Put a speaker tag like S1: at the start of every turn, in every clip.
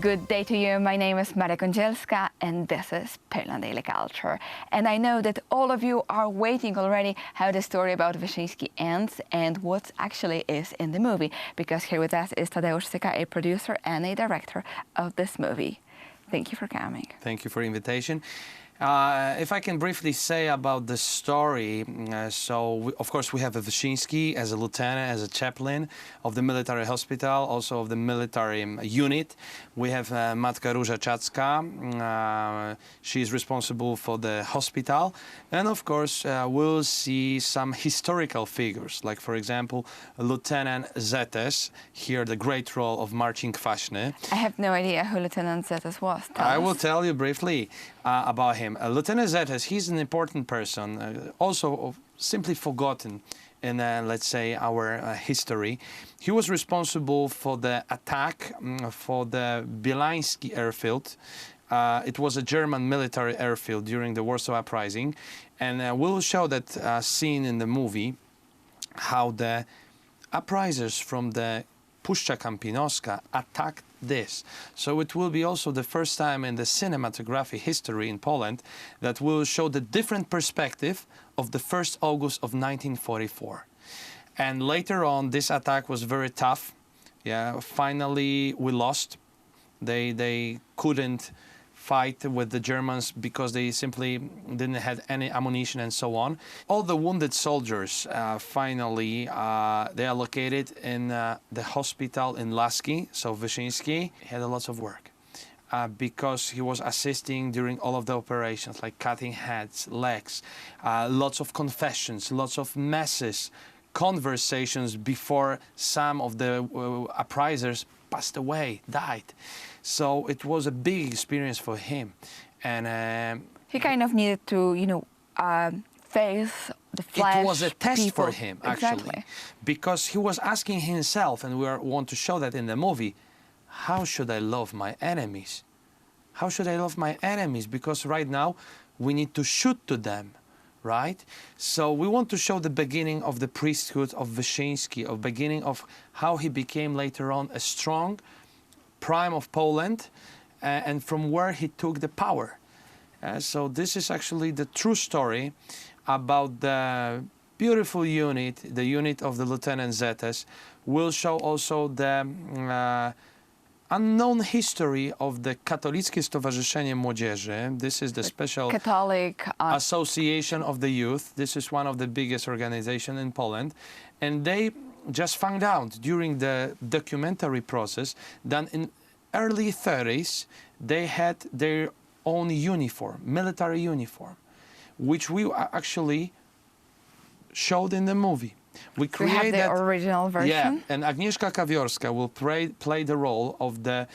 S1: Good day to you. My name is Maria Kądzielska and this is Poland Daily Culture. And I know that all of you are waiting already how the story about Wyszyński ends and what actually is in the movie, because here with us is Tadeusz Syka, a producer and a director of this movie. Thank you for coming.
S2: Thank you for the invitation. If I can briefly say about the story, of course we have a Wyszyński as a lieutenant, as a chaplain of the military hospital, also of the military unit. We have Matka Róża Czadzka, she is responsible for the hospital. And of course we'll see some historical figures, like for example Lieutenant Zetes, here the great role of Marcin Kwaśny.
S1: I have no idea who Lieutenant Zetes was.
S2: I will tell you briefly about him. Lieutenant Zetes, he's an important person, also simply forgotten in, let's say, our history. He was responsible for the attack for the Bielański airfield. It was a German military airfield during the Warsaw Uprising. And we'll show that scene in the movie, how the uprisers from the Puszcza Kampinoska attacked this. So it will be also the first time in the cinematography history in Poland that will show the different perspective of the 1st August of 1944. And later on, this attack was very tough. Yeah, finally we lost. They couldn't fight with the Germans because they simply didn't have any ammunition and so on. All the wounded soldiers finally they are located in the hospital in Laski. So Wyszyński had a lot of work because he was assisting during all of the operations, like cutting heads, legs, lots of confessions, lots of masses, conversations before some of the uprisers passed away, died. So it was a big experience for him, and
S1: he kind of needed to, face the flesh.
S2: It was a test
S1: people.
S2: for him, actually,
S1: exactly.
S2: Because he was asking himself, and we want to show that in the movie, how should I love my enemies? How should I love my enemies? Because right now we need to shoot to them, right? So we want to show the beginning of the priesthood of Wyszyński, of beginning of how he became later on a strong prime of Poland, and from where he took the power. So this is actually the true story about the beautiful unit, the unit of the Lieutenant Zetes. We'll show also the unknown history of the Katolickie Stowarzyszenie Młodzieży. This is the special
S1: Catholic
S2: association of the youth. This is one of the biggest organizations in Poland. And they just found out during the documentary process that in early 30s they had their own uniform, military uniform, which we actually showed in the movie. We created
S1: the original version.
S2: Yeah, and Agnieszka Kawiorska will play the role of the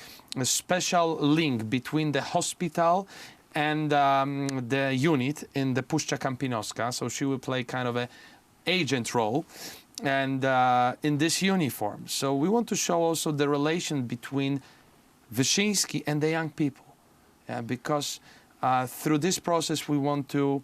S2: special link between the hospital and the unit in the Puszcza Kampinoska. So she will play kind of an agent role, and in this uniform. So we want to show also the relation between Wyszyński and the young people, because through this process we want to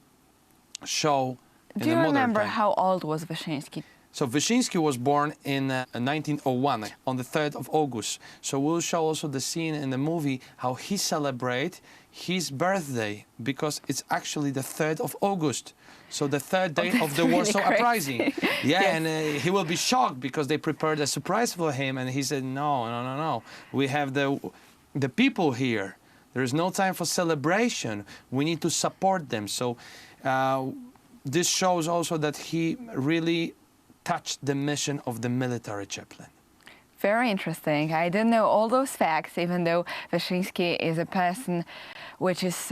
S2: show.
S1: Do you remember how old was Wyszyński?
S2: So Wyszyński was born in 1901, on the 3rd of August. So we'll show also the scene in the movie how he celebrates his birthday, because it's actually the 3rd of August. So the 3rd day of the
S1: really
S2: Warsaw Uprising. Yeah,
S1: yes.
S2: And he will be shocked because they prepared a surprise for him. And he said, no. We have the people here. There is no time for celebration. We need to support them. So this shows also that he really touched the mission of the military chaplain.
S1: Very interesting. I didn't know all those facts, even though Wyszyński is a person which is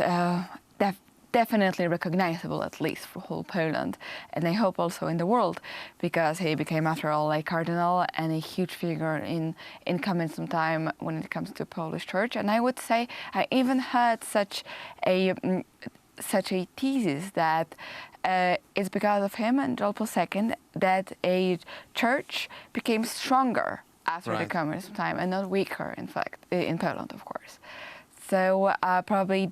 S1: definitely recognizable, at least for whole Poland, and I hope also in the world, because he became, after all, a cardinal and a huge figure in coming some time when it comes to Polish church. And I would say I even heard such a thesis that it's because of him and John Paul II that a church became stronger after the communist time and not weaker, in fact, in Poland, of course. So probably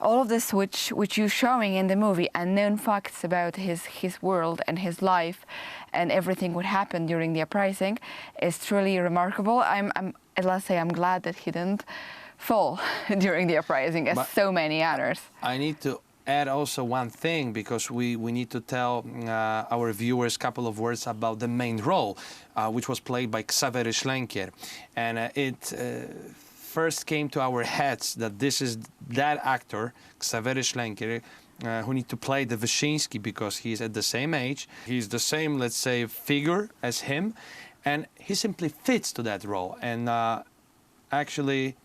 S1: all of this which you're showing in the movie, unknown facts about his world and his life and everything what happened during the uprising, is truly remarkable. I'm let's say I'm glad that he didn't fall during the uprising as
S2: But
S1: so many others.
S2: I need to add also one thing, because we need to tell our viewers a couple of words about the main role, which was played by Ksawery Lenkier. And it first came to our heads that this is that actor, Ksawery Lenkier, who need to play the Wyszyński, because he's at the same age, he's the same, let's say, figure as him, and he simply fits to that role. And actually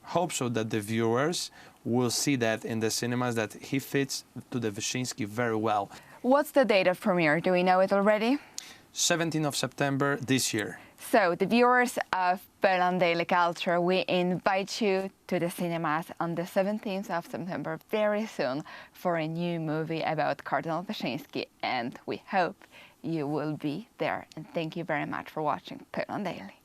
S2: hope so that the viewers will see that in the cinemas, that he fits to the Wyszyński very well.
S1: What's the date of premiere? Do we know it already?
S2: 17th of September this year.
S1: So, the viewers of Poland Daily Culture, we invite you to the cinemas on the 17th of September very soon for a new movie about Cardinal Wyszyński, and we hope you will be there. And thank you very much for watching Poland Daily.